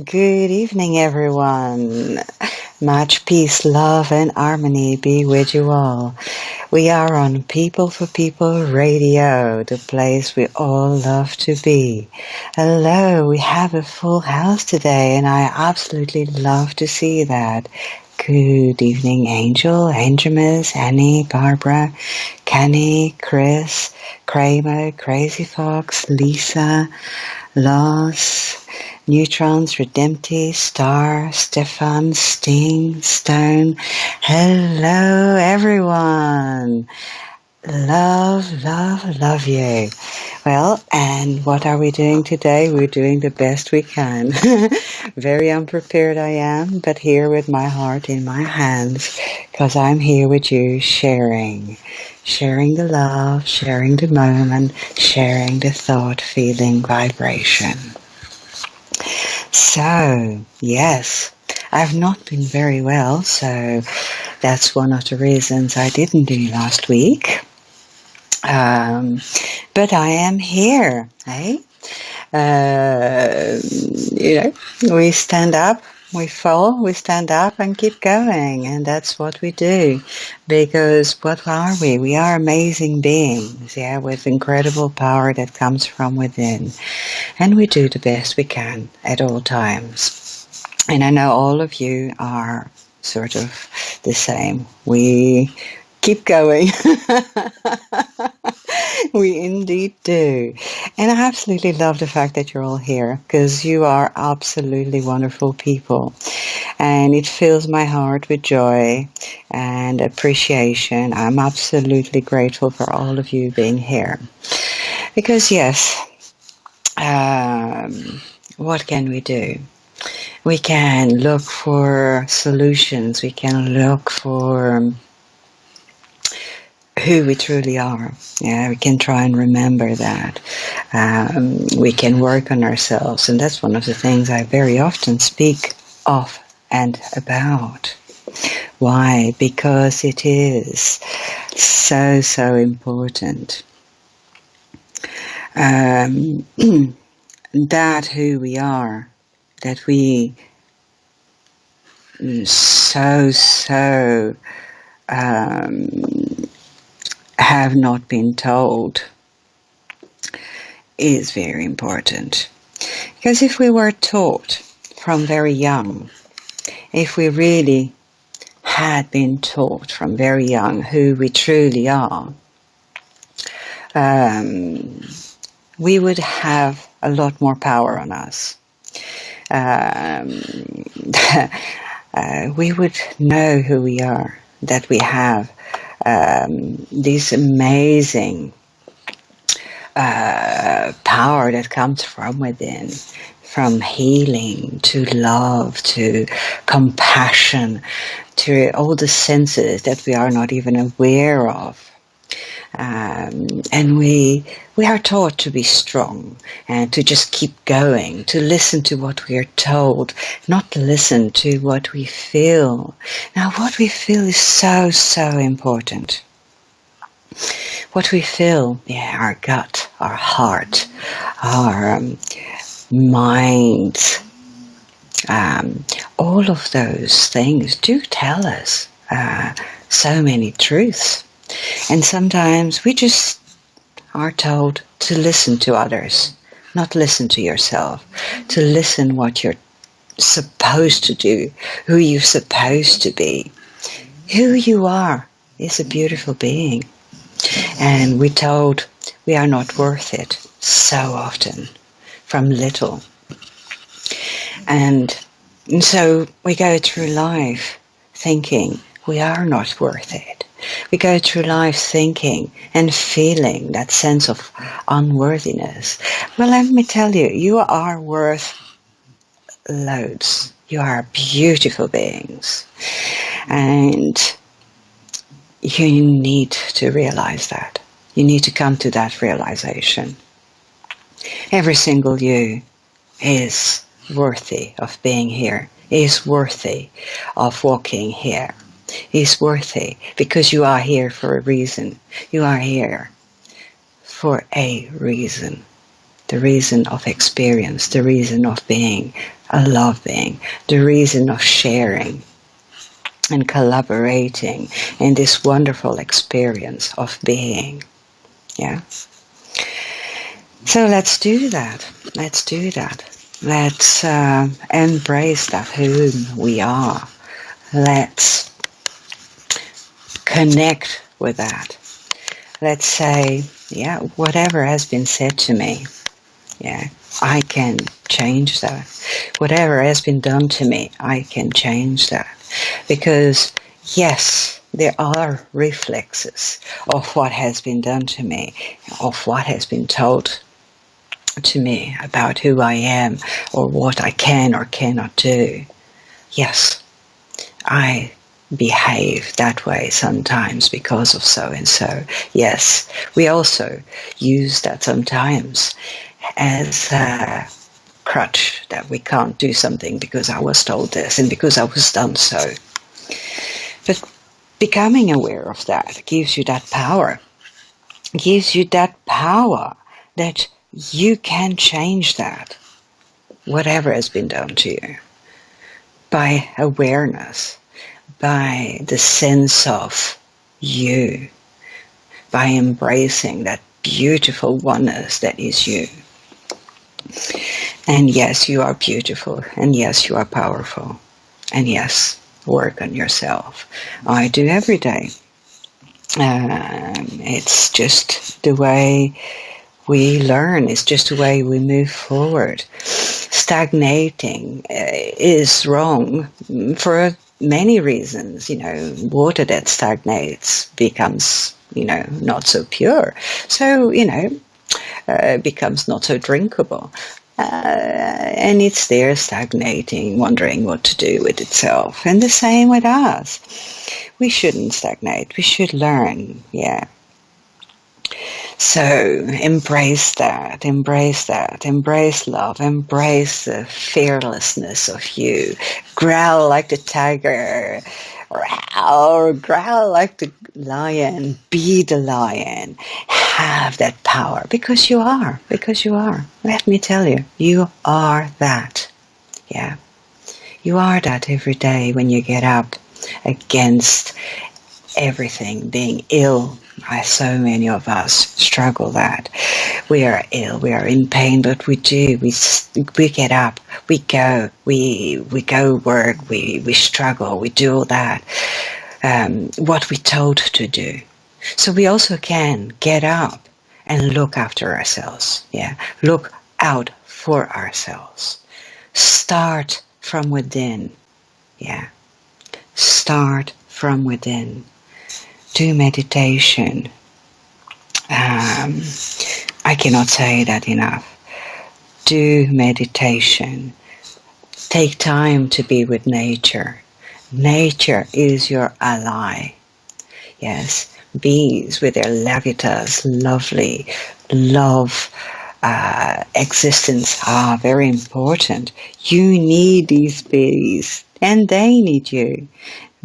Good evening, everyone. Much peace, love, and harmony be with you all. We are on People for People Radio, the place we all love to be. Hello, we have a full house today, and I absolutely love to see that. Good evening, Angel, Angemus, Annie, Barbara, Kenny, Chris, Kramer, Crazy Fox, Lisa, Loss, Neutrons, Redempty, Star, Stefan, Sting, Stone. Hello, everyone. Love, love, love you. Well, and what are we doing today? We're doing the best we can. Very unprepared I am, but here with my heart in my hands, because I'm here with you sharing the love, sharing the moment, sharing the thought, feeling, vibration. So, yes, I've not been very well, so that's one of the reasons I didn't do last week. But I am here, eh? We stand up, we fall, we stand up and keep going, and that's what we do. Because what are we? We are amazing beings, yeah, with incredible power that comes from within. And we do the best we can at all times. And I know all of you are sort of the same. We keep going. We indeed do. And I absolutely love the fact that you're all here, because you are absolutely wonderful people. And it fills my heart with joy and appreciation. I'm absolutely grateful for all of you being here. Because yes, what can we do? We can look for solutions. We can look for who we truly are. Yeah, we can try and remember that. We can work on ourselves, and that's one of the things I very often speak of and about. Why? Because it is so, so important. That who we are, that we so have not been told is very important. Because if we were taught from very young, if we really had been taught from very young who we truly are, we would have a lot more power on us. We would know who we are, that we have this amazing power that comes from within, from healing to love to compassion to all the senses that we are not even aware of. And we are taught to be strong and to just keep going, to listen to what we are told, not listen to what we feel. Now, what we feel is so, so important. What we feel, our gut, our heart, our mind, all of those things do tell us so many truths. And sometimes we just are told to listen to others, not listen to yourself, to listen what you're supposed to do, who you're supposed to be. Who you are is a beautiful being. And we're told we are not worth it so often, from little. And so we go through life thinking we are not worth it. We go through life thinking and feeling that sense of unworthiness. Well, let me tell you, you are worth loads. You are beautiful beings. And you need to realize that. You need to come to that realization. Every single you is worthy of being here, is worthy of walking here, is worthy because you are here for a reason. You are here for a reason. The reason of experience, the reason of being a love being, the reason of sharing and collaborating in this wonderful experience of being. Yeah. So let's do that. Let's do that. Let's embrace that whom we are. Let's connect with that. Let's say, whatever has been said to me, I can change that. Whatever has been done to me, I can change that. Because, yes, there are reflexes of what has been done to me, of what has been told to me about who I am or what I can or cannot do. Yes, I behave that way sometimes because of so and so. Yes, we also use that sometimes as a crutch that we can't do something because I was told this and because I was done so. But becoming aware of that gives you that power. Gives you that power that you can change that, whatever has been done to you, by awareness, by the sense of you, by embracing that beautiful oneness that is you. And yes, you are beautiful, and yes, you are powerful, and yes, work on yourself. I do every day. It's just the way we learn, it's just the way we move forward. Stagnating is wrong for many reasons. Water that stagnates becomes, not so pure. So, becomes not so drinkable. And it's there stagnating, wondering what to do with itself. And the same with us. We shouldn't stagnate. We should learn, So embrace that, embrace love, embrace the fearlessness of you. Growl like the tiger, or growl like the lion. Be the lion. Have that power because you are. Let me tell you, you are that. You are that every day when you get up against everything, being ill. So many of us struggle that. We are ill, we are in pain, but we do. We get up, we go work, we struggle, we do all that. What we're told to do. So we also can get up and look after ourselves. Yeah, look out for ourselves. Start from within. Yeah, start from within. Do meditation. I cannot say that enough. Do meditation. Take time to be with nature. Nature is your ally. Yes, bees with their levitas, lovely, love, existence are very important. You need these bees, and they need you.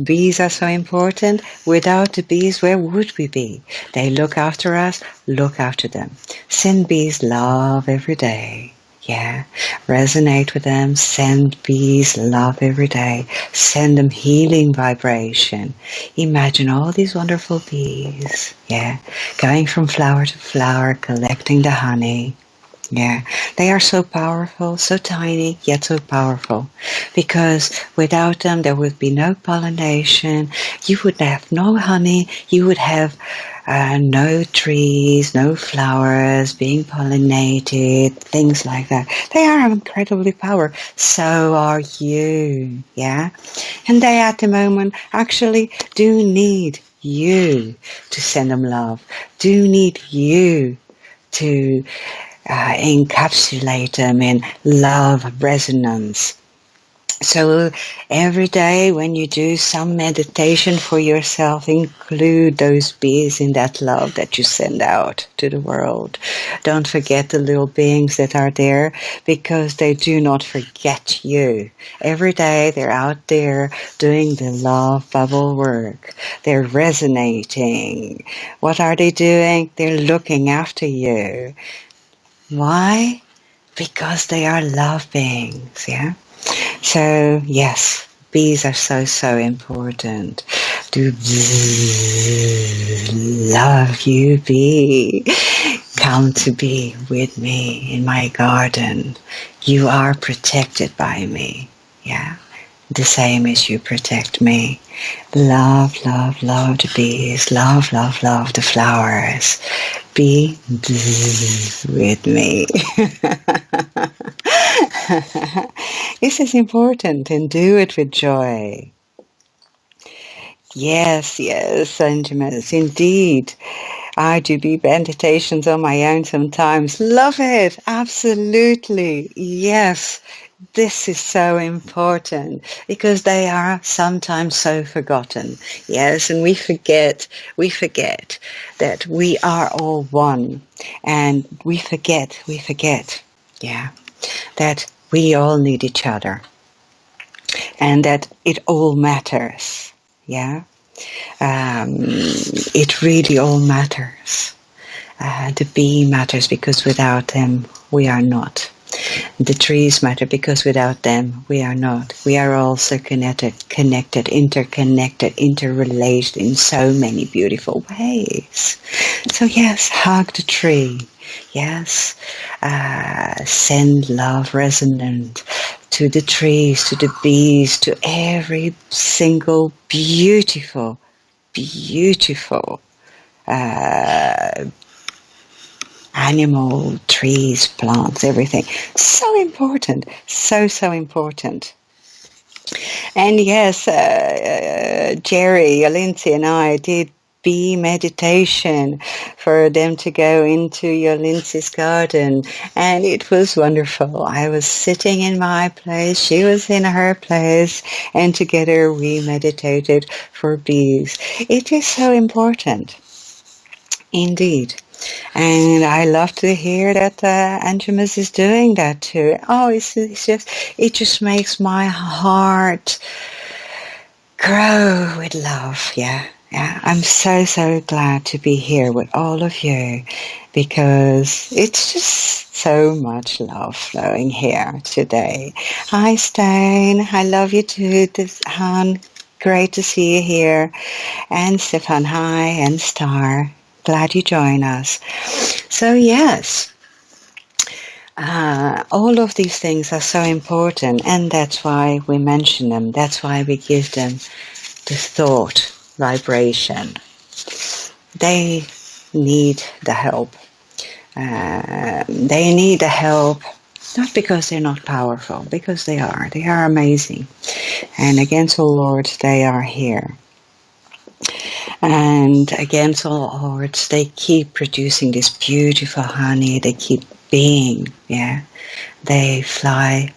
Bees are so important. Without the bees, where would we be? They look after us, look after them. Send bees love every day. Yeah, resonate with them, send bees love every day, send them healing vibration. Imagine all these wonderful bees, yeah, going from flower to flower, collecting the honey. Yeah, they are so powerful, so tiny, yet so powerful. Because without them, there would be no pollination. You would have no honey. You would have no trees, no flowers being pollinated, things like that. They are incredibly powerful. So are you, yeah? And they at the moment actually do need you to send them love, do need you to encapsulate them in love resonance. So every day when you do some meditation for yourself, include those bees in that love that you send out to the world. Don't forget the little beings that are there, because they do not forget you. Every day they're out there doing the love bubble work. They're resonating. What are they doing? They're looking after you. Why? Because they are love beings, yeah? So, yes, bees are so, so important. Do love you, bee. Come to be with me in my garden. You are protected by me, yeah? The same as you protect me. Love, love, love the bees. Love, love, love the flowers. Be with me. This is important, and do it with joy. Yes, yes, Angemas, indeed. I do be meditations on my own sometimes. Love it, absolutely, yes. This is so important, because they are sometimes so forgotten. Yes, and we forget that we are all one. And we forget, yeah, that we all need each other. And that it all matters, yeah. It really all matters. The bee matters, because without them we are not. The trees matter, because without them we are not. We are also connected, interconnected, interrelated in so many beautiful ways. So yes, hug the tree. Yes, send love resonant to the trees, to the bees, to every single beautiful animal, trees, plants, everything. So important, so important. And yes, Jerry, Lindsay and I did bee meditation for them to go into your Lindsay's garden, and it was wonderful. I was sitting in my place, she was in her place, and together we meditated for bees. It is so important, indeed. And I love to hear that Angemas is doing that too. Oh, it just makes my heart grow with love. Yeah. I'm so glad to be here with all of you, because it's just so much love flowing here today. Hi, Stein. I love you too, Han. Great to see you here. And Stefan, hi, and Star. Glad you join us. So yes, all of these things are so important, and that's why we mention them. That's why we give them the thought vibration. They need the help. They need the help, not because they're not powerful, because they are. They are amazing. And against all odds, they are here. And against all odds, they keep producing this beautiful honey. They keep being, yeah. They fly,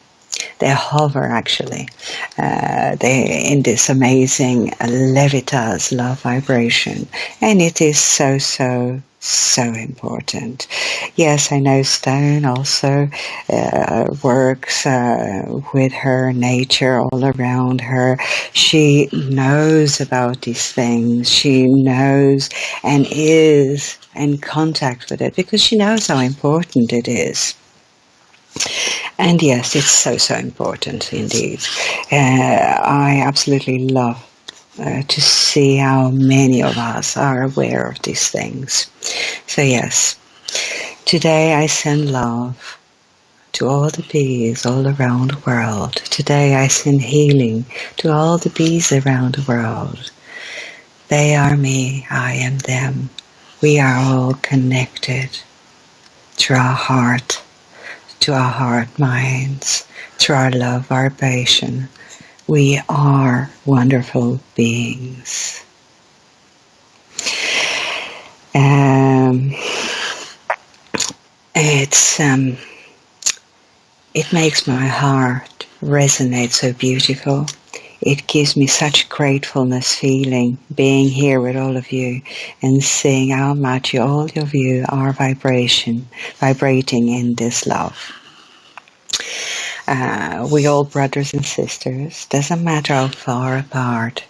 they hover actually. They in this amazing levitas love vibration. And it is so, so, so important. Yes, I know Stone also works with her nature all around her. She knows about these things. She knows and is in contact with it because she knows how important it is. And yes, it's so, so important indeed. I absolutely love to see how many of us are aware of these things. So yes, today I send love to all the bees all around the world. Today I send healing to all the bees around the world. They are me, I am them. We are all connected through our heart, to our heart minds, through our love vibration. We are wonderful beings. It makes my heart resonate so beautiful. It gives me such gratefulness feeling being here with all of you and seeing how much all of you are vibrating in this love. We all brothers and sisters. Doesn't matter how far apart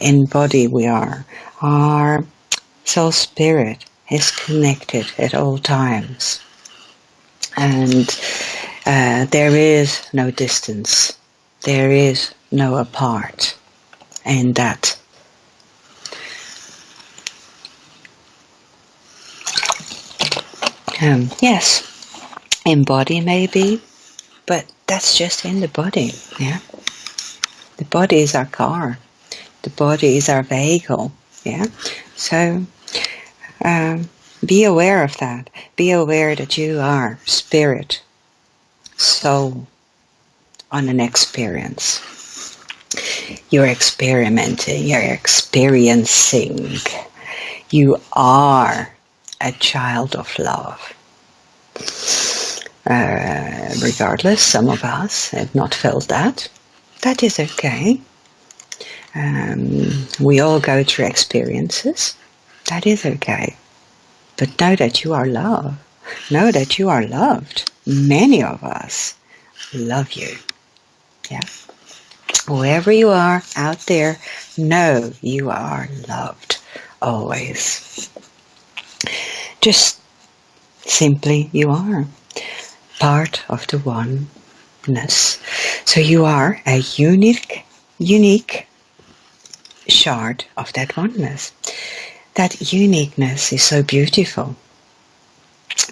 in body we are. Our soul spirit is connected at all times. And there is no distance. There is no apart in that. Yes, in body maybe, but that's just in the body, yeah. The body is our car. The body is our vehicle, yeah. So be aware of that. Be aware that you are spirit, soul, on an experience. You're experimenting, you're experiencing. You are a child of love. Regardless, some of us have not felt that. That is okay. We all go through experiences. That is okay. But know that you are loved. Know that you are loved. Many of us love you. Yeah. Wherever you are out there, know you are loved always. Just simply you are part of the oneness. So you are a unique shard of that oneness. That uniqueness is so beautiful.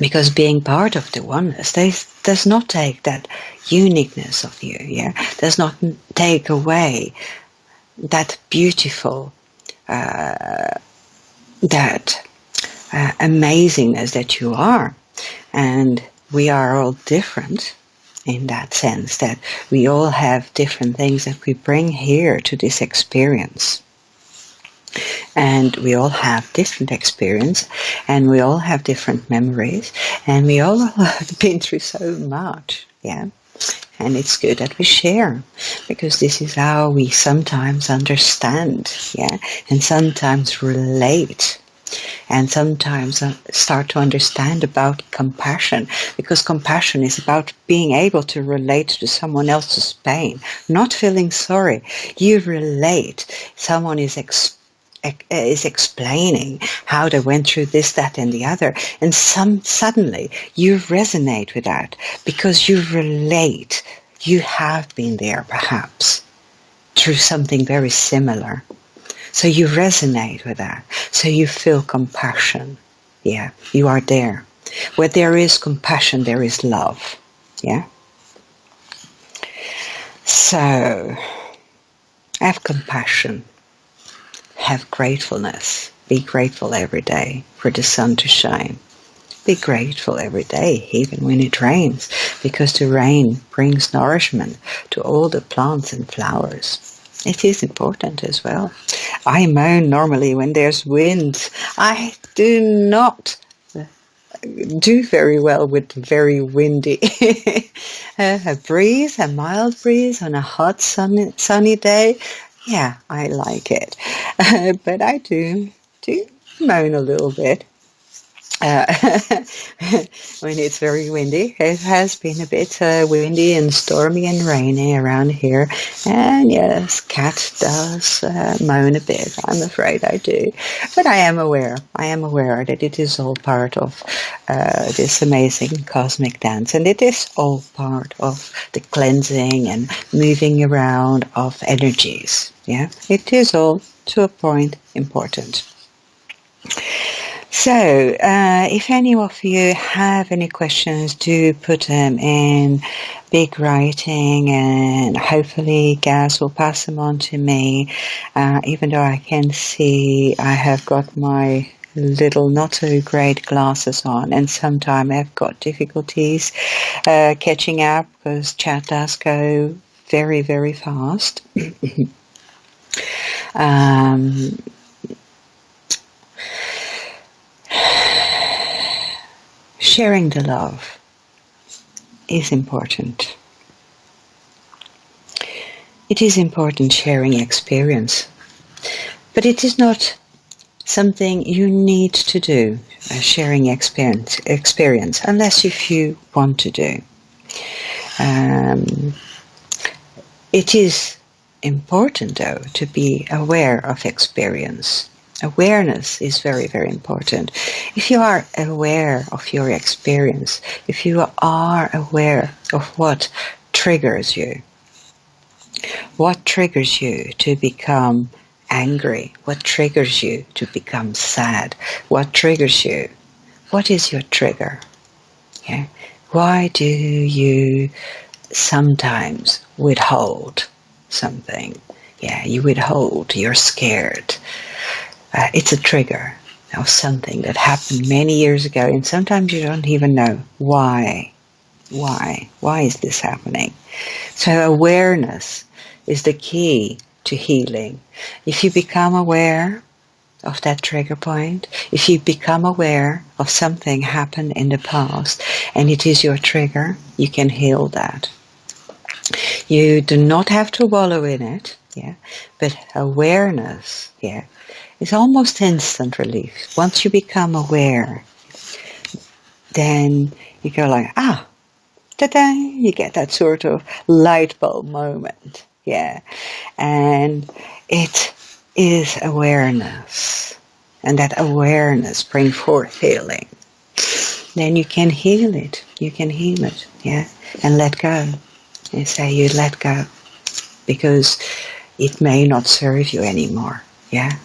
Because being part of the oneness does not take that uniqueness of you, yeah? Does not take away that beautiful, that amazingness that you are. And we are all different in that sense, that we all have different things that we bring here to this experience. And we all have different experience, and we all have different memories, and we all have been through so much, yeah. And it's good that we share, because this is how we sometimes understand, yeah, and sometimes relate, and sometimes start to understand about compassion, because compassion is about being able to relate to someone else's pain, not feeling sorry. You relate. Someone is explaining how they went through this, that, and the other, and suddenly you resonate with that because you relate. You have been there, perhaps. through something very similar. So you resonate with that. So you feel compassion. Yeah, you are there. Where there is compassion, there is love. Yeah. So have compassion. Have gratefulness. Be grateful every day for the sun to shine. Be grateful every day, even when it rains, because the rain brings nourishment to all the plants and flowers. It is important as well. I moan normally when there's wind. I do not do very well with very windy. A breeze, a mild breeze on a hot sunny day. Yeah, I like it. But I do moan a little bit. When it's very windy. It has been a bit windy and stormy and rainy around here, and yes, Cat does moan a bit. I'm afraid I do, but I am aware that it is all part of this amazing cosmic dance, and it is all part of the cleansing and moving around of energies. Yeah, it is all to a point important. So, if any of you have any questions, do put them in big writing, and hopefully Gaz will pass them on to me, even though I can see I have got my little not so great glasses on, and sometimes I've got difficulties catching up because chat does go very, very fast. Sharing the love is important. It is important sharing experience, but it is not something you need to do, sharing experience, unless if you want to do. It is important, though, to be aware of experience. Awareness is very, very important. If you are aware of your experience, if you are aware of what triggers you to become angry, what triggers you to become sad, what triggers you, what is your trigger? Yeah? Why do you sometimes withhold something? Yeah, you withhold, you're scared. It's a trigger of something that happened many years ago, and sometimes you don't even know why. Why is this happening? So awareness is the key to healing. If you become aware of that trigger point, if you become aware of something happened in the past and it is your trigger, you can heal that. You do not have to wallow in it, yeah, but awareness, yeah, it's almost instant relief. Once you become aware, then you go like, ta-da, you get that sort of light bulb moment. Yeah. And it is awareness. And that awareness brings forth healing. Then you can heal it. You can heal it. Yeah. And let go. And say you let go. Because it may not serve you anymore. Yeah.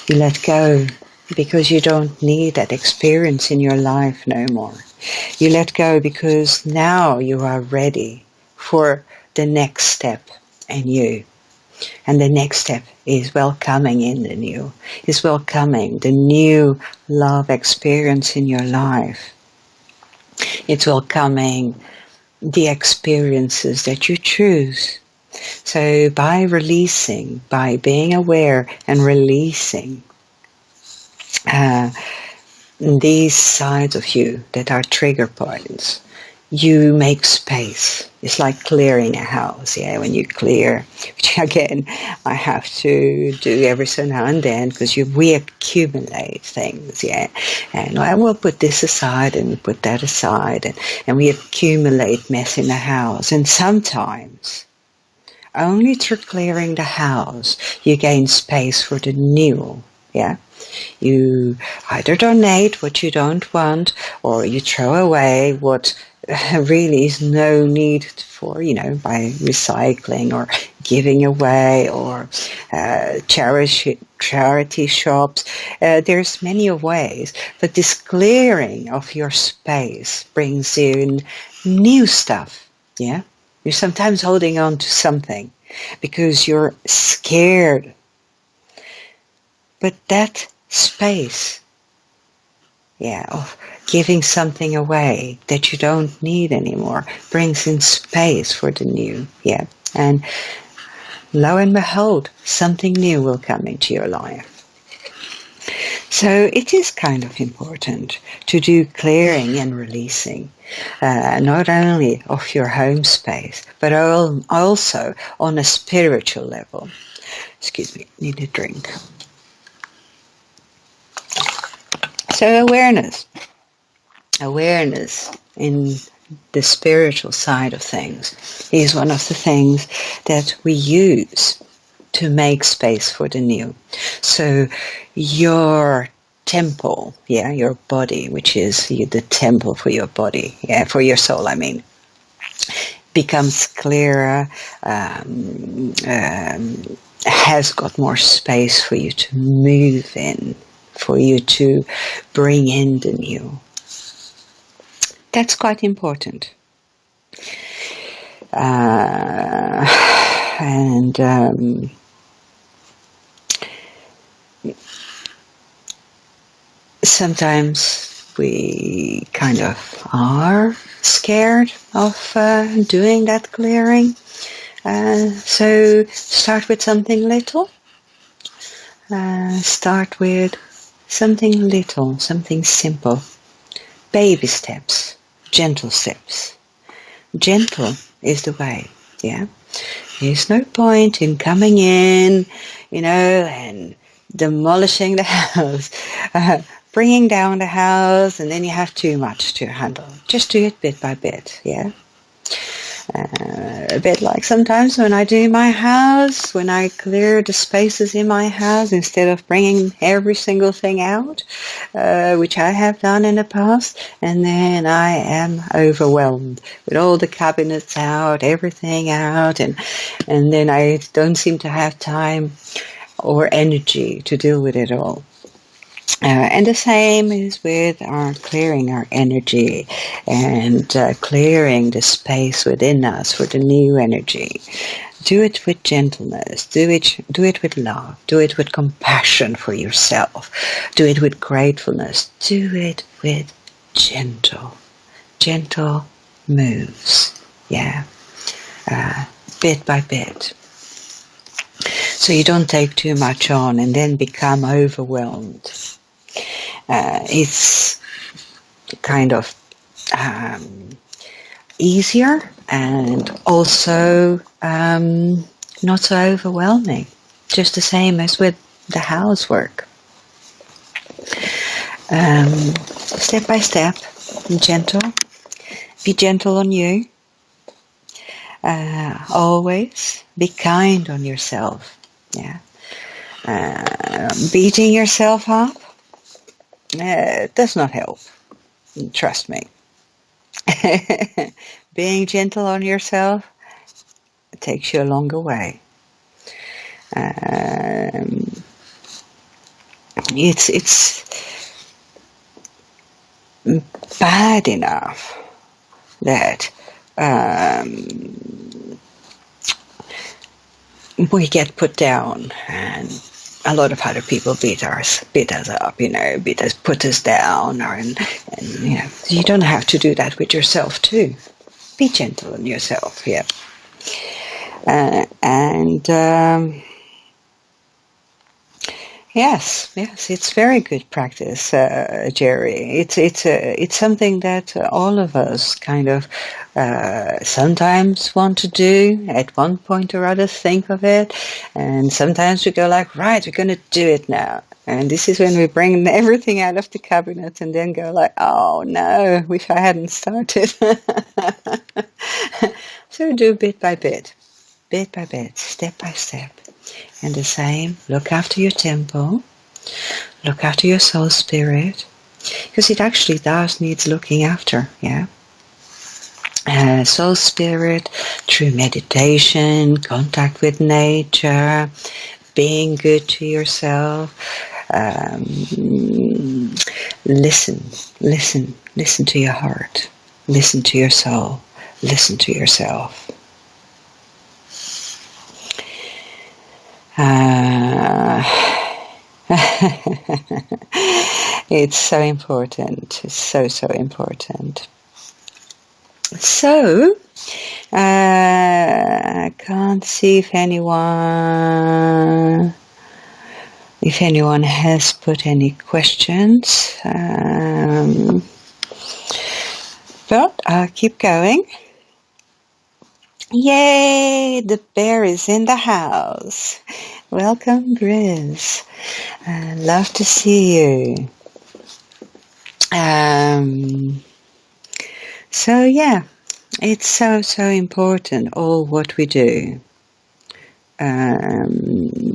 You let go because you don't need that experience in your life no more. You let go because now you are ready for the next step in you. And the next step is welcoming in the new. Is welcoming the new love experience in your life. It's welcoming the experiences that you choose. So by releasing, by being aware and releasing these sides of you that are trigger points, you make space. It's like clearing a house, yeah, when you clear, which again, I have to do every so now and then, because we accumulate things, yeah, and I will put this aside and put that aside, and we accumulate mess in the house, and sometimes, only through clearing the house, you gain space for the new, yeah. You either donate what you don't want, or you throw away what really is no need for, by recycling or giving away or charity shops. There's many ways, but this clearing of your space brings in new stuff. Yeah, you're sometimes holding on to something because you're scared, but that space, of giving something away that you don't need anymore brings in space for the new. And lo and behold, something new will come into your life. So it is kind of important to do clearing and releasing, not only of your home space, but also on a spiritual level. Excuse me, need a drink. So awareness in the spiritual side of things is one of the things that we use to make space for the new. So your temple, your body, which is the temple for your body, for your soul, becomes clearer, has got more space for you to move in, for you to bring in the new. That's quite important. Sometimes we kind of are scared of doing that clearing. So start with something little. Start with something little, something simple. Baby steps, gentle steps. Gentle is the way, There's no point in coming in, and demolishing the house, bringing down the house, and then you have too much to handle. Just do it bit by bit, a bit like sometimes when I do my house, when I clear the spaces in my house, instead of bringing every single thing out, which I have done in the past, and then I am overwhelmed with all the cabinets out, everything out, and then I don't seem to have time or energy to deal with it all. And the same is with our clearing our energy and clearing the space within us for the new energy. Do it with gentleness. Do it with love. Do it with compassion for yourself. Do it with gratefulness. Do it with gentle moves. Bit by bit. So you don't take too much on and then become overwhelmed. It's kind of easier and also not so overwhelming. Just the same as with the housework. Step by step, gentle. Be gentle on you. Always be kind on yourself. Beating yourself up does not help. Trust me. Being gentle on yourself takes you a longer way. It's bad enough that we get put down, and a lot of other people beat us up, put us down, and you don't have to do that with yourself too. Be gentle on yourself, Yes, it's very good practice, Jerry. It's something that all of us kind of sometimes want to do at one point or other, think of it, and sometimes we go like, right, we're going to do it now. And this is when we bring everything out of the cabinet and then go like, oh no, wish I hadn't started. So do bit by bit, step by step. And the same, look after your temple, look after your soul spirit, because it actually does need looking after, soul spirit through meditation, contact with nature, being good to yourself. Listen to your heart, listen to your soul, listen to yourself. It's so important. It's so important. So, I can't see if anyone has put any questions. But I'll keep going. Yay! The bear is in the house. Welcome, Briz. Love to see you. So yeah, it's so important, all what we do.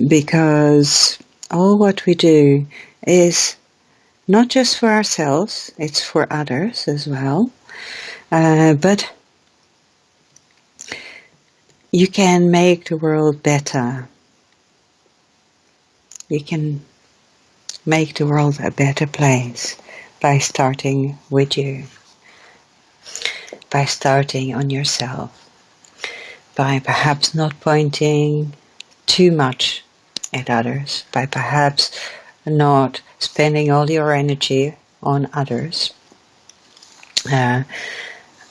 Because all what we do is not just for ourselves, it's for others as well. But you can make the world better. You can make the world a better place by starting with you. By starting on yourself. By perhaps not pointing too much at others. By perhaps not spending all your energy on others.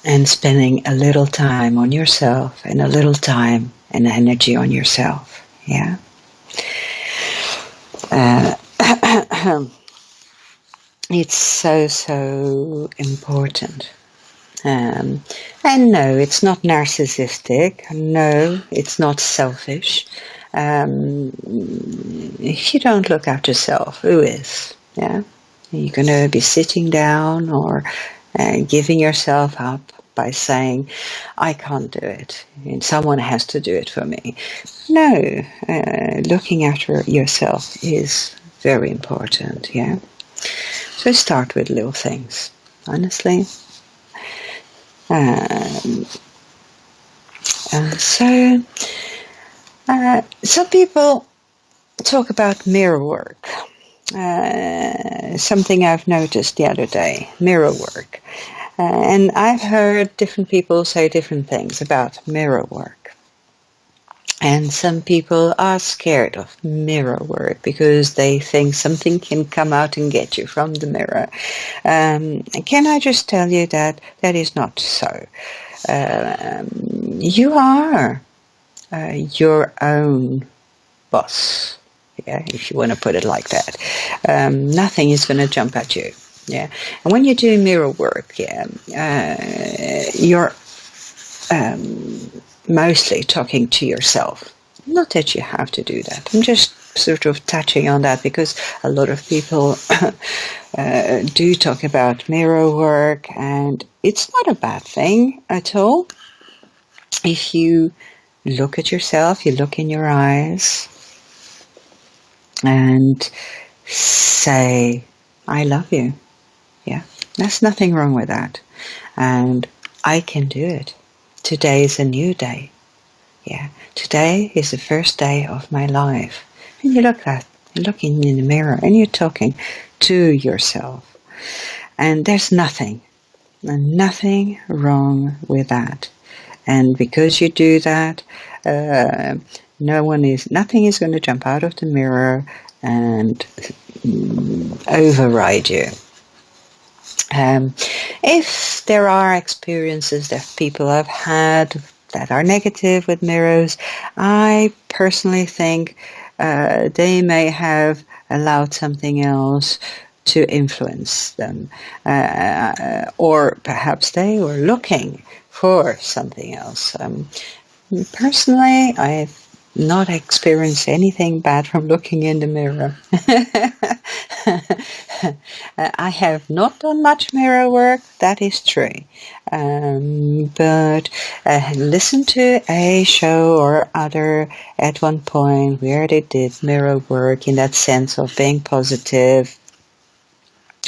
And spending a little time on yourself and a little time and energy on yourself. Yeah. It's so important. And no, it's not narcissistic. No, it's not selfish. If you don't look after yourself, who is? Yeah. You're going to be sitting down or giving yourself up by saying, I can't do it, and someone has to do it for me. No, looking after yourself is very important, yeah? So start with little things, honestly. Some people talk about mirror work. Something I've noticed the other day, mirror work. And I've heard different people say different things about mirror work. And some people are scared of mirror work because they think something can come out and get you from the mirror. And can I just tell you that that is not so? You are your own boss. Yeah, if you want to put it like that. Nothing is going to jump at you. Yeah, and when you do mirror work, you're mostly talking to yourself. Not that you have to do that. I'm just sort of touching on that because a lot of people do talk about mirror work, and it's not a bad thing at all. If you look at yourself, you look in your eyes, and say, I love you. Yeah, there's nothing wrong with that. And I can do it. Today is a new day. Yeah, today is the first day of my life. And you're looking in the mirror and you're talking to yourself. And there's nothing wrong with that. And because you do that, nothing is going to jump out of the mirror and override you. If there are experiences that people have had that are negative with mirrors, I personally think they may have allowed something else to influence them. Or perhaps they were looking for something else. Personally, I've not experienced anything bad from looking in the mirror. I have not done much mirror work, that is true. But listen to a show or other at one point where they did mirror work in that sense of being positive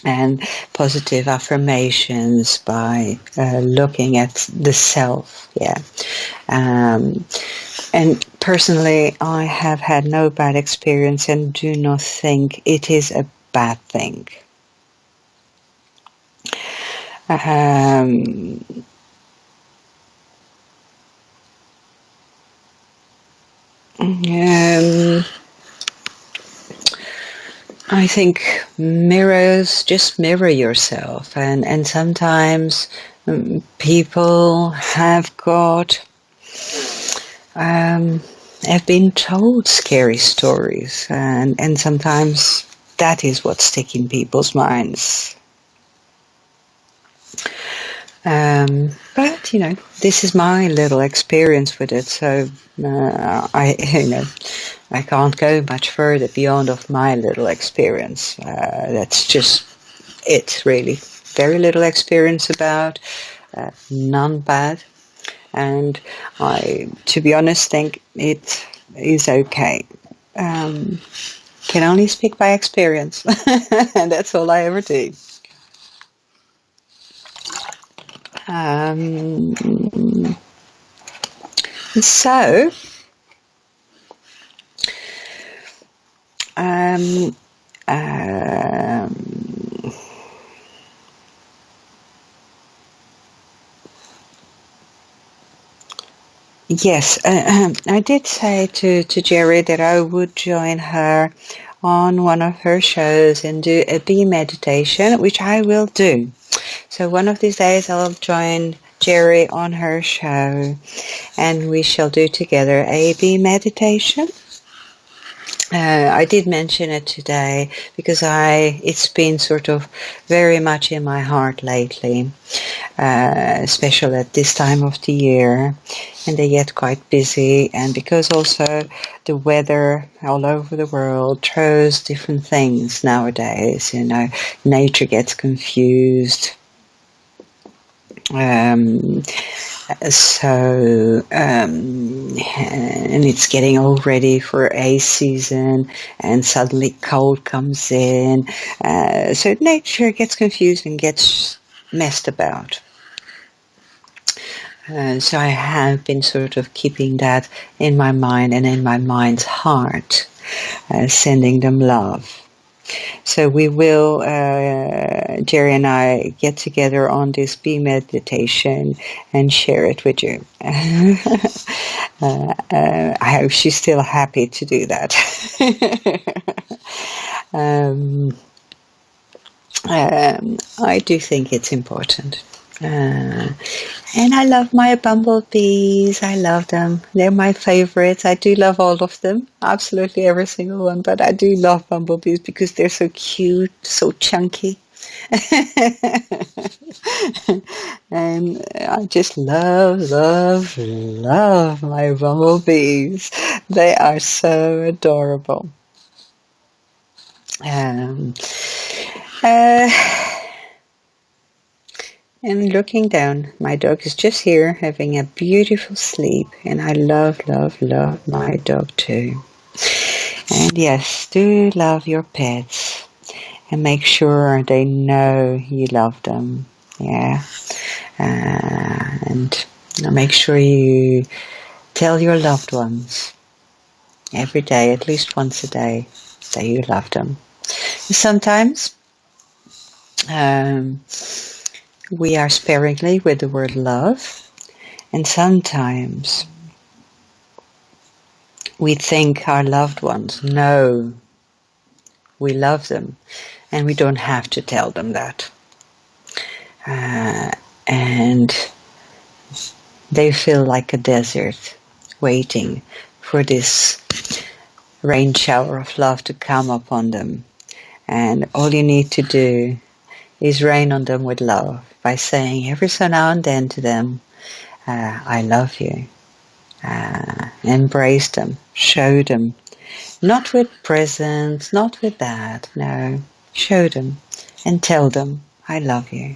and positive affirmations by looking at the self. Yeah. And personally, I have had no bad experience and do not think it is a bad thing. I think just mirror yourself, and sometimes people have been told scary stories, and sometimes that is what's sticking in people's minds. But this is my little experience with it, so I can't go much further beyond of my little experience. That's just it, really. Very little experience about, none bad, and I, to be honest, think it is okay. Can only speak by experience, and that's all I ever do. So, yes, I did say to Jerry that I would join her on one of her shows and do a bee meditation, which I will do. So one of these days I'll join Jerry on her show and we shall do together a bee meditation. I did mention it today because it's been sort of very much in my heart lately, especially at this time of the year, and they get quite busy, and because also the weather all over the world throws different things nowadays, nature gets confused. And it's getting all ready for a season, and suddenly cold comes in, so nature gets confused and gets messed about. So I have been sort of keeping that in my mind and in my mind's heart, sending them love. So we will, Jerry and I, get together on this bee meditation and share it with you. I hope she's still happy to do that. I do think it's important. And I love my bumblebees. I love them. They're my favorites. I do love all of them. Absolutely every single one. But I do love bumblebees because they're so cute, so chunky. And I just love my bumblebees. They are so adorable. And looking down, my dog is just here having a beautiful sleep, and I love my dog too. And yes, do love your pets and make sure they know you love them. Yeah. And make sure you tell your loved ones every day, at least once a day, that you love them. Sometimes we are sparingly with the word love, and sometimes we think our loved ones know we love them, and we don't have to tell them that. And they feel like a desert waiting for this rain shower of love to come upon them. And all you need to do is rain on them with love by saying every so now and then to them, I love you. Embrace them, show them, not with presents, not with that, no, show them and tell them, I love you.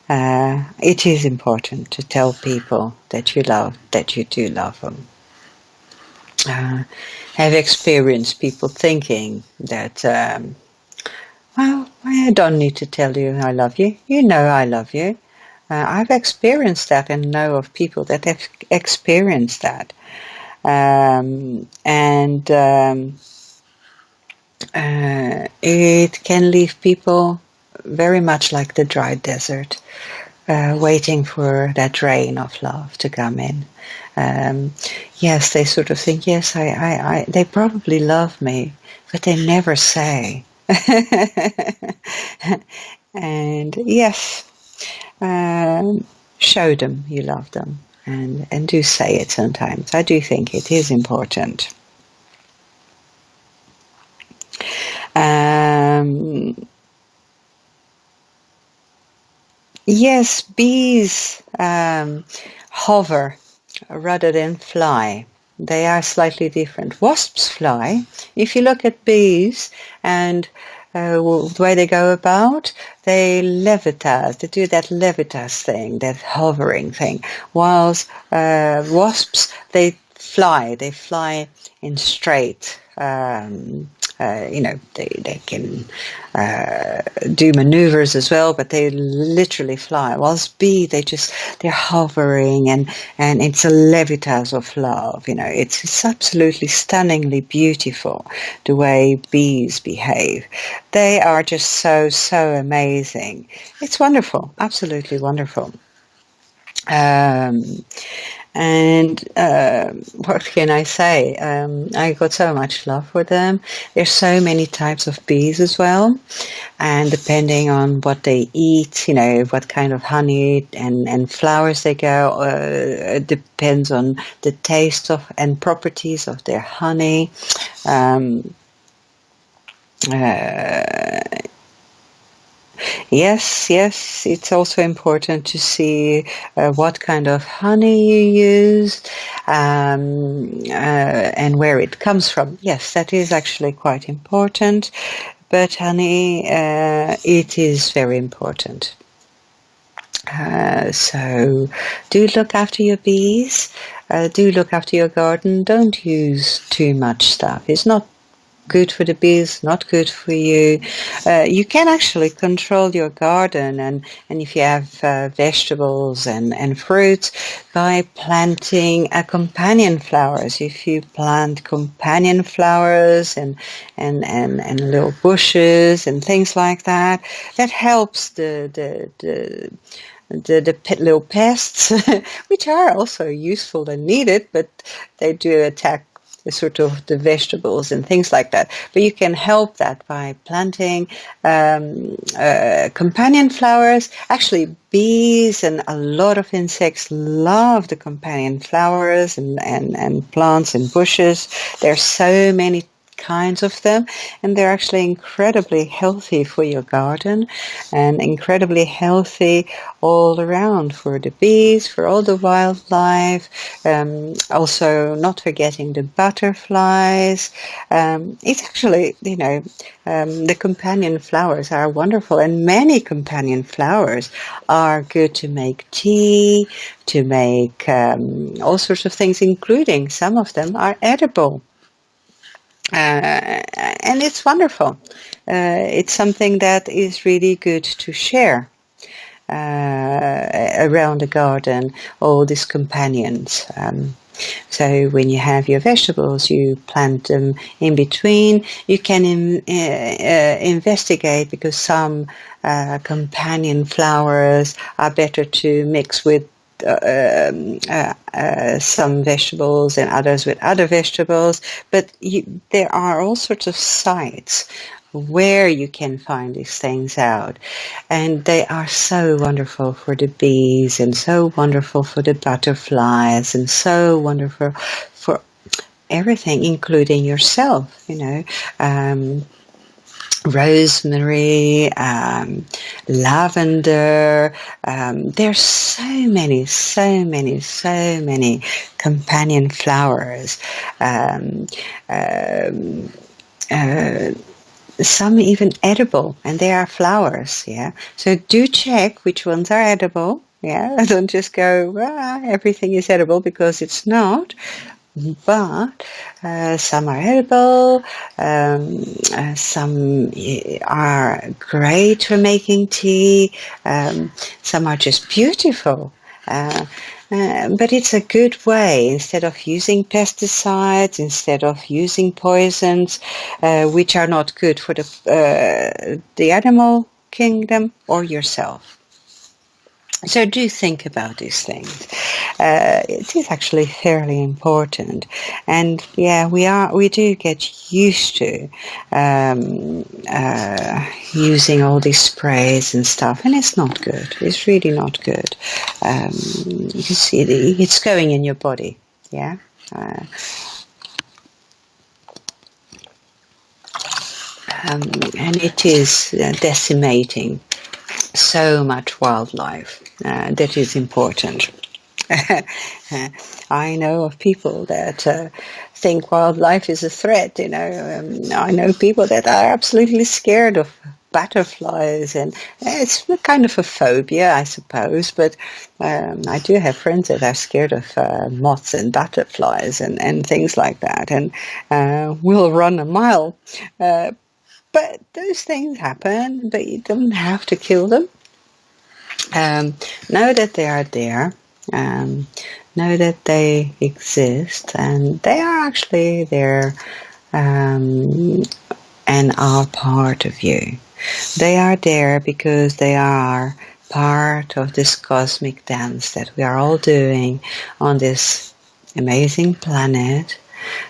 It is important to tell people that you do love them. Have experienced people thinking that, well, I don't need to tell you I love you. You know I love you. I've experienced that and know of people that have experienced that. It can leave people very much like the dry desert, waiting for that rain of love to come in. Yes, they sort of think, yes, they probably love me, but they never say. And yes, show them you love them, and do say it sometimes. I do think it is important. Yes, bees hover rather than fly. They are slightly different. Wasps fly. If you look at bees and the way they go about, they levitate. They do that levitas thing, that hovering thing. Whilst wasps, they fly. They fly in straight. They can do maneuvers as well, but they literally fly. Whilst bee, they're hovering, and it's a levitas of love. It's absolutely stunningly beautiful the way bees behave. They are just so amazing. It's wonderful, absolutely wonderful. And what can I say? I got so much love for them. There's so many types of bees as well, and depending on what they eat, what kind of honey and flowers they go, it depends on the taste of and properties of their honey. Yes, it's also important to see what kind of honey you use and where it comes from. Yes, that is actually quite important, but honey, it is very important. So do look after your bees, do look after your garden. Don't use too much stuff. It's not good for the bees, not good for you. You can actually control your garden, and if you have vegetables and fruits, by planting companion flowers. If you plant companion flowers and little bushes and things like that, that helps the little pests, which are also useful and needed, but they do attack the vegetables and things like that. But you can help that by planting companion flowers. Actually, bees and a lot of insects love the companion flowers and plants and bushes. There are so many kinds of them, and they're actually incredibly healthy for your garden and incredibly healthy all around for the bees, for all the wildlife, also not forgetting the butterflies. It's actually, the companion flowers are wonderful, and many companion flowers are good to make tea, to make all sorts of things, including some of them are edible. And it's wonderful. It's something that is really good to share around the garden, all these companions. So when you have your vegetables, you plant them in between. You can investigate, because some companion flowers are better to mix with some vegetables and others with other vegetables, but there are all sorts of sites where you can find these things out, and they are so wonderful for the bees, and so wonderful for the butterflies, and so wonderful for everything, including yourself. Rosemary, lavender. There's so many companion flowers. Some even edible, and they are flowers. Yeah. So do check which ones are edible. Yeah. Don't just go, everything is edible, because it's not. but some are edible, some are great for making tea, some are just beautiful. But it's a good way, instead of using pesticides, instead of using poisons, which are not good for the animal kingdom or yourself. So do think about these things. It is actually fairly important, and yeah, we do get used to using all these sprays and stuff, and it's not good. It's really not good. You see, it's going in your body. Yeah. And it is decimating so much wildlife. That is important. I know of people that think wildlife is a threat. I know people that are absolutely scared of butterflies, and it's kind of a phobia, I suppose. But I do have friends that are scared of moths and butterflies and things like that, and will run a mile. But those things happen, but you don't have to kill them. Know that they are there. Know that they exist, and they are actually there and are part of you. They are there because they are part of this cosmic dance that we are all doing on this amazing planet,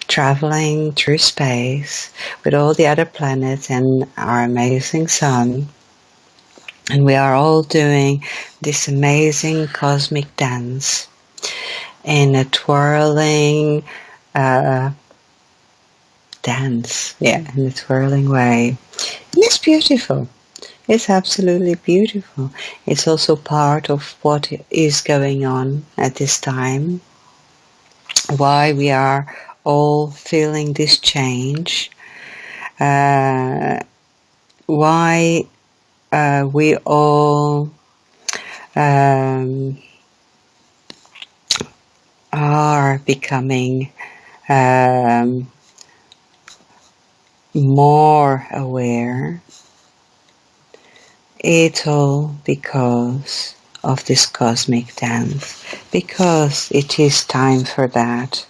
traveling through space with all the other planets and our amazing sun. And we are all doing this amazing cosmic dance in a twirling dance, in a twirling way. And it's beautiful. It's absolutely beautiful. It's also part of what is going on at this time, why we are all feeling this change, why we all are becoming more aware. It's all because of this cosmic dance, because it is time for that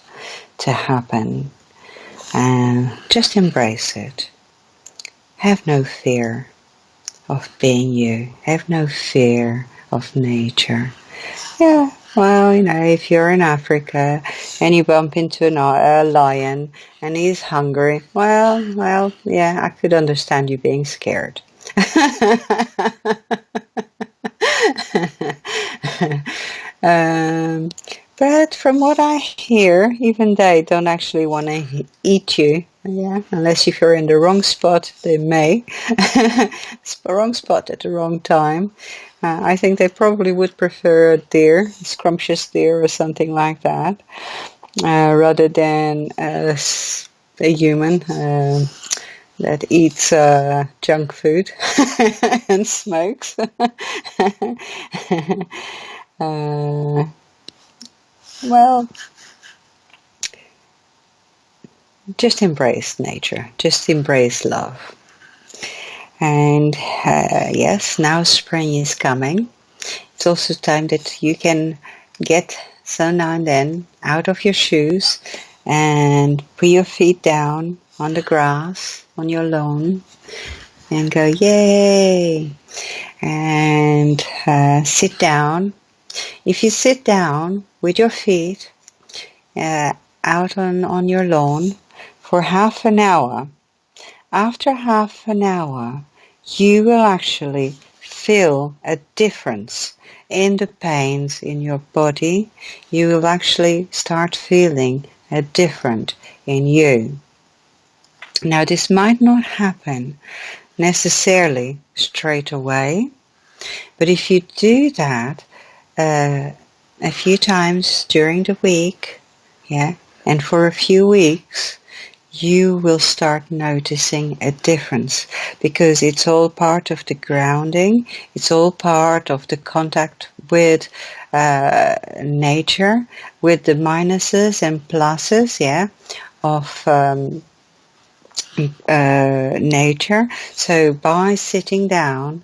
to happen. And just embrace it. Have no fear of being you. Have no fear of nature. Yeah, well, if you're in Africa and you bump into a lion and he's hungry, well, yeah, I could understand you being scared. But from what I hear, even they don't actually want to eat you. Yeah, unless if you're in the wrong spot, they may. It's the wrong spot at the wrong time. I think they probably would prefer a deer, a scrumptious deer or something like that, rather than a human that eats junk food and smokes. Well, just embrace nature. Just embrace love. And yes, now spring is coming. It's also time that you can get so now and then out of your shoes and put your feet down on the grass, on your lawn, and go, yay! And sit down. If you sit down with your feet out on your lawn for half an hour, after half an hour, you will actually feel a difference in the pains in your body. You will actually start feeling a difference in you. Now, this might not happen necessarily straight away, but if you do that a few times during the week, and for a few weeks, you will start noticing a difference, because it's all part of the grounding, it's all part of the contact with nature, with the minuses and pluses, yeah, of nature. So by sitting down,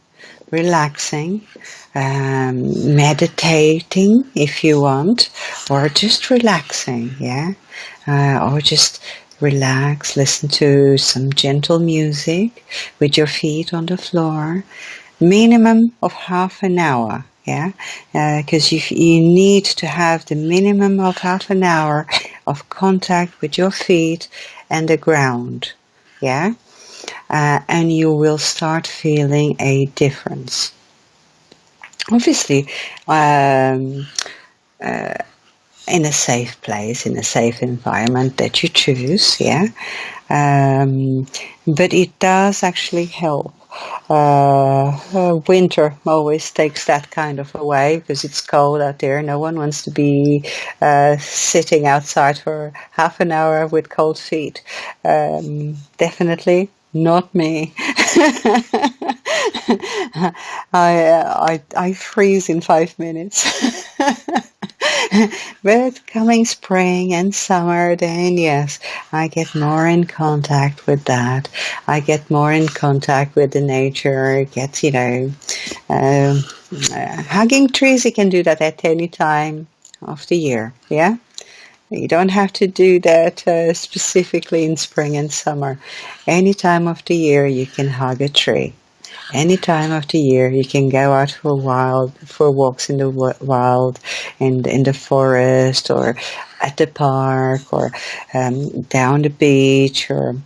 relaxing, meditating if you want, or just relaxing, yeah, or just relax, listen to some gentle music with your feet on the floor, minimum of half an hour, yeah, because you need to have the minimum of half an hour of contact with your feet and the ground, yeah, and you will start feeling a difference. Obviously, in a safe place, in a safe environment that you choose, yeah. But it does actually help. Winter always takes that kind of away because it's cold out there. No one wants to be sitting outside for half an hour with cold feet. Definitely not me. I freeze in 5 minutes. But coming spring and summer, then yes, I get more in contact with that. I get more in contact with the nature. Get, hugging trees, you can do that at any time of the year, yeah? You don't have to do that specifically in spring and summer. Any time of the year you can hug a tree. Any time of the year you can go out for walks in the wild, in the forest, or at the park, or down the beach, or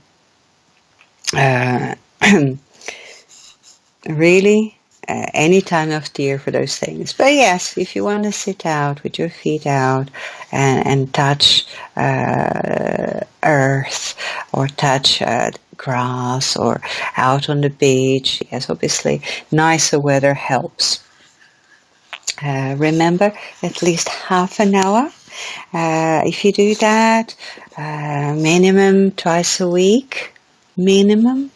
really any time of the year for those things. But yes, if you want to sit out with your feet out and touch earth, or touch grass, or out on the beach, yes, obviously nicer weather helps. Remember, at least half an hour. If you do that, minimum twice a week, minimum,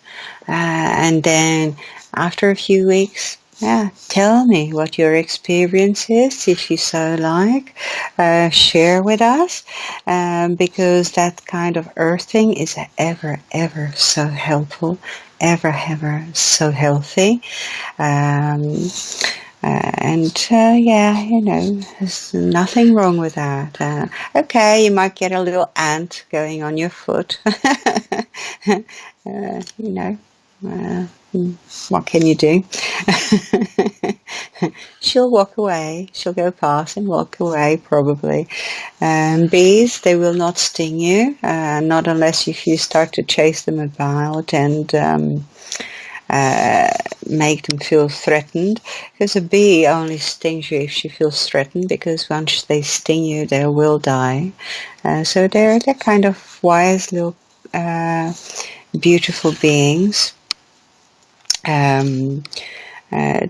and then after a few weeks, yeah, tell me what your experience is, if you so like. Share with us, because that kind of earthing is ever so helpful, ever so healthy. Yeah, there's nothing wrong with that. Okay, you might get a little ant going on your foot. What can you do? She'll walk away. She'll go past and walk away, probably. Bees, they will not sting you, not unless if you start to chase them about and make them feel threatened, because a bee only stings you if she feels threatened, because once they sting you they will die. So they're kind of wise little beautiful beings. They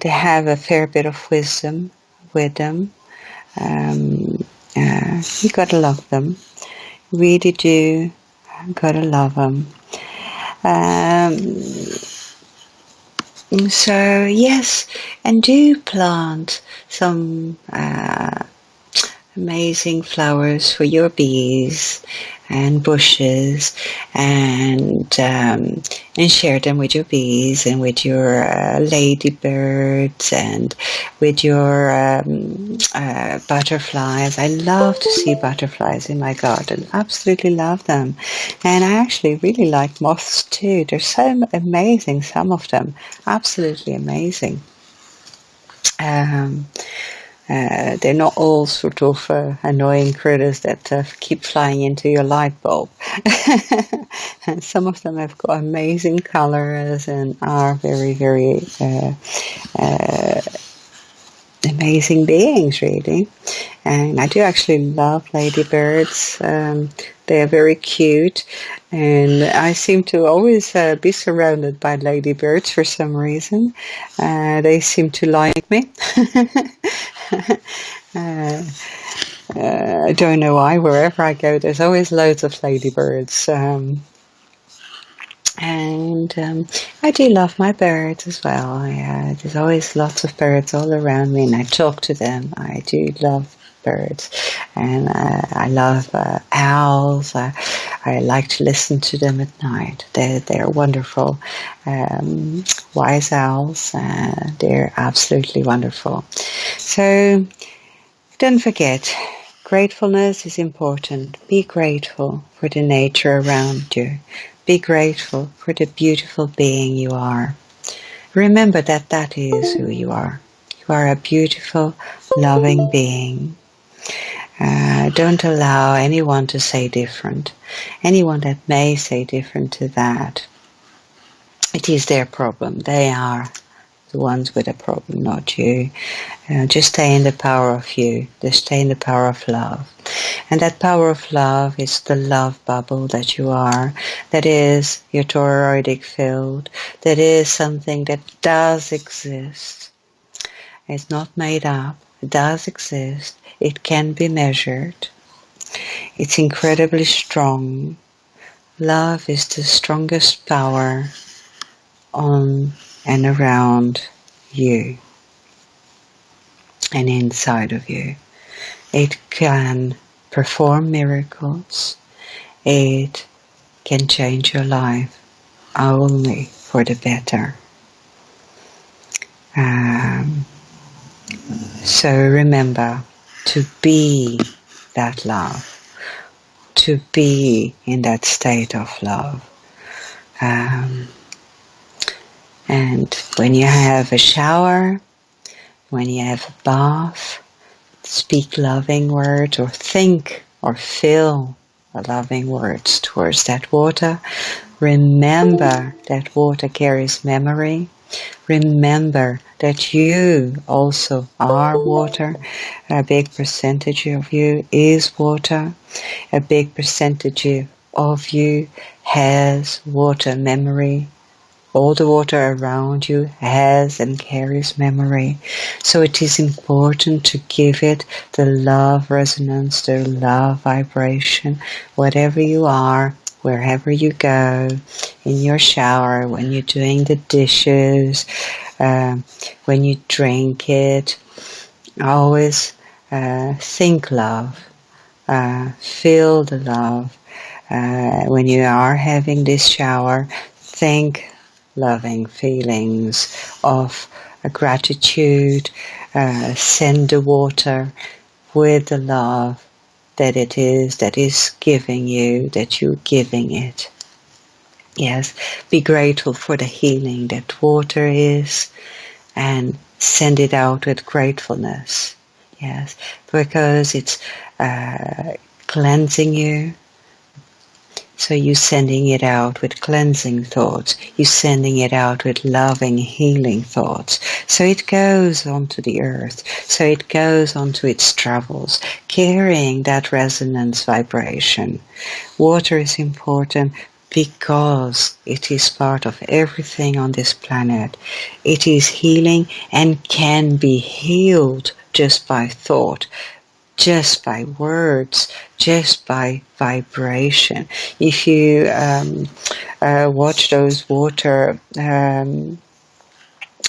have a fair bit of wisdom with them. You gotta love them, really do. Gotta love them. So yes, and do plant some amazing flowers for your bees and bushes, and share them with your bees and with your ladybirds and with your butterflies. I love to see butterflies in my garden. Absolutely love them. And I actually really like moths too. They're so amazing, some of them. Absolutely amazing. They're not all sort of annoying critters that keep flying into your light bulb. And some of them have got amazing colors and are very amazing beings, really. And I do actually love ladybirds. They are very cute, and I seem to always be surrounded by ladybirds for some reason. They seem to like me. I don't know why. Wherever I go, there's always loads of ladybirds. And I do love my birds as well. There's always lots of birds all around me, and I talk to them. I do love birds, and I love owls. I like to listen to them at night. They're wonderful, wise owls. They're absolutely wonderful. So don't forget, gratefulness is important. Be grateful for the nature around you. Be grateful for the beautiful being you are. Remember that that is who you are. You are a beautiful, loving being. Don't allow anyone to say different. Anyone that may say different to that, it is their problem. They are the ones with a problem, not you. Just stay in the power of you. Just stay in the power of love. And that power of love is the love bubble that you are. That is your toroidic field. That is something that does exist. It's not made up. It does exist. It can be measured. It's incredibly strong. Love is the strongest power on and around you and inside of you. It can perform miracles. It can change your life only for the better. So remember to be that love, to be in that state of love. And when you have a shower, when you have a bath, speak loving words or think or feel loving words towards that water. Remember that water carries memory. Remember that you also are water. A big percentage of you is water. A big percentage of you has water memory. All the water around you has and carries memory. So it is important to give it the love resonance, the love vibration, whatever you are, wherever you go, in your shower, when you're doing the dishes, when you drink it. Always think love, feel the love. When you are having this shower, think loving feelings of gratitude. Send the water with the love that it is that is giving you, that you're giving it. Yes, be grateful for the healing that water is, and send it out with gratefulness. Yes, because it's cleansing you. So you're sending it out with cleansing thoughts. You're sending it out with loving, healing thoughts. So it goes onto the earth. So it goes onto its travels, carrying that resonance vibration. Water is important because it is part of everything on this planet. It is healing and can be healed just by thought, just by words, just by vibration. If you watch those water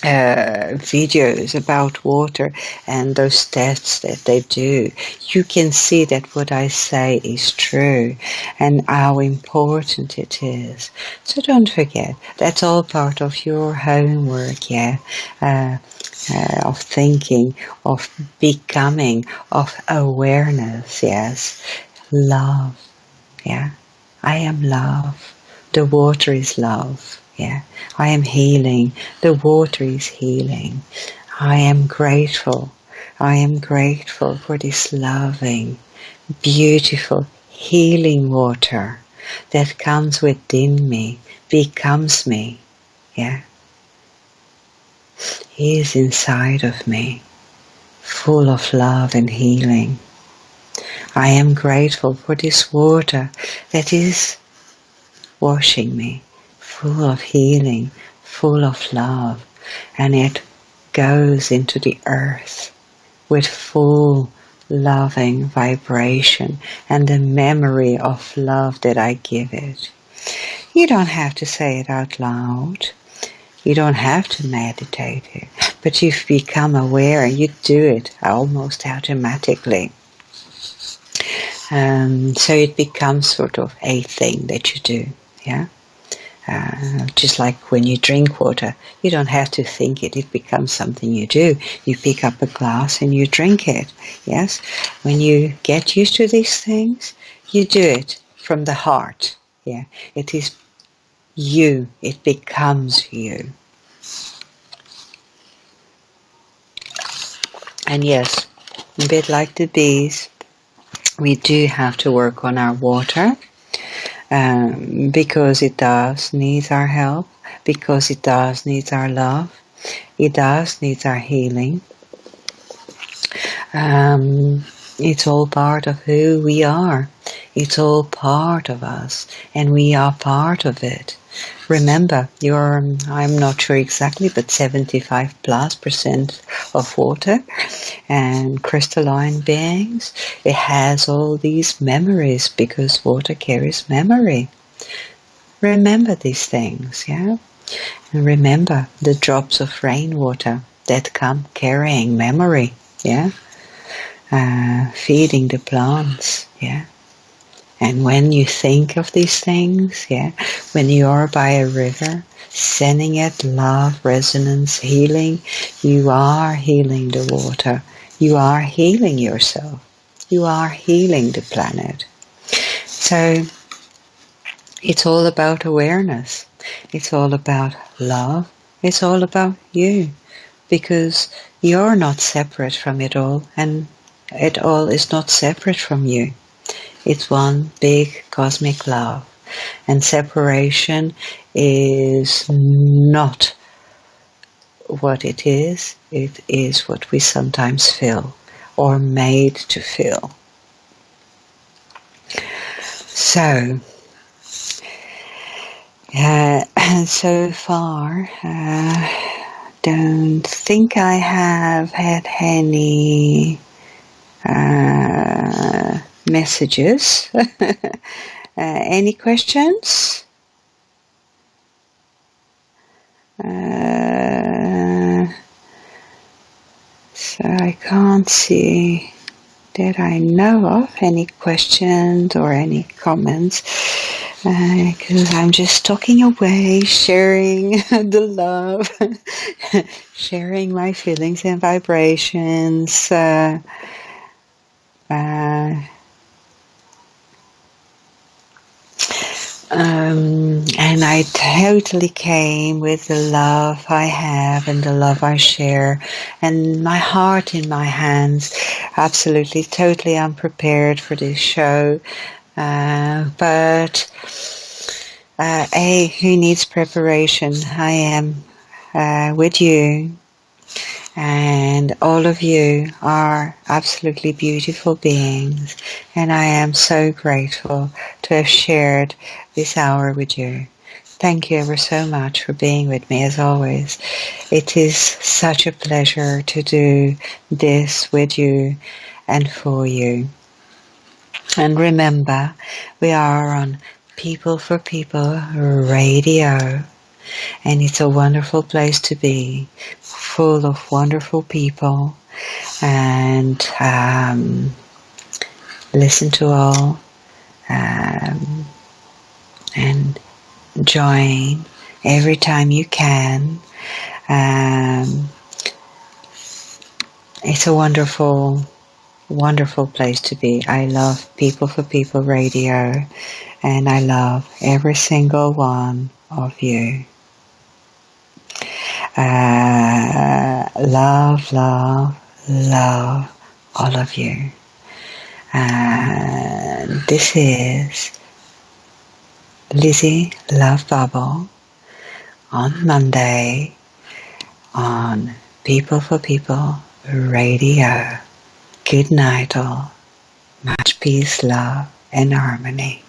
videos about water and those tests that they do, you can see that what I say is true and how important it is. So don't forget, that's all part of your homework, yeah? Of thinking, of becoming, of awareness, yes. Love, yeah. I am love. The water is love, yeah. I am healing. The water is healing. I am grateful. I am grateful for this loving, beautiful, healing water that comes within me, becomes me, yeah. He is inside of me, full of love and healing. I am grateful for this water that is washing me, full of healing, full of love, and it goes into the earth with full loving vibration and the memory of love that I give it. You don't have to say it out loud. You don't have to meditate it, but you've become aware and you do it almost automatically. So it becomes sort of a thing that you do, yeah? Just like when you drink water, you don't have to think it, it becomes something you do. You pick up a glass and you drink it, yes? When you get used to these things, you do it from the heart, yeah? It is you, it becomes you. And yes, a bit like the bees, we do have to work on our water, because it does need our help, because it does need our love, it does need our healing. It's all part of who we are. It's all part of us, and we are part of it. Remember, I'm not sure exactly, but 75+% of water and crystalline beings. It has all these memories because water carries memory. Remember these things, yeah? And remember the drops of rainwater that come carrying memory, yeah? Feeding the plants, yeah? And when you think of these things, yeah, when you are by a river, sending it love, resonance, healing, you are healing the water. You are healing yourself. You are healing the planet. So it's all about awareness. It's all about love. It's all about you. Because you're not separate from it all, and it all is not separate from you. It's one big cosmic love. And separation is not what it is. It is what we sometimes feel or made to feel. So, so far, don't think I have had any messages. Any questions? So I can't see that I know of any questions or any comments, because I'm just talking away, sharing the love, sharing my feelings and vibrations. And I totally came with the love I have and the love I share and my heart in my hands. Absolutely, totally unprepared for this show. But who needs preparation? I am with you. And all of you are absolutely beautiful beings. And I am so grateful to have shared this hour with you. Thank you ever so much for being with me as always. It is such a pleasure to do this with you and for you. And remember, we are on People for People Radio. And it's a wonderful place to be, full of wonderful people, and listen to all, and join every time you can. It's a wonderful, wonderful place to be. I love People for People Radio, and I love every single one of you. Love, love, love all of you. And this is Lizzie Love Bubble on Monday on People for People Radio. Good night all. Much peace, love and harmony.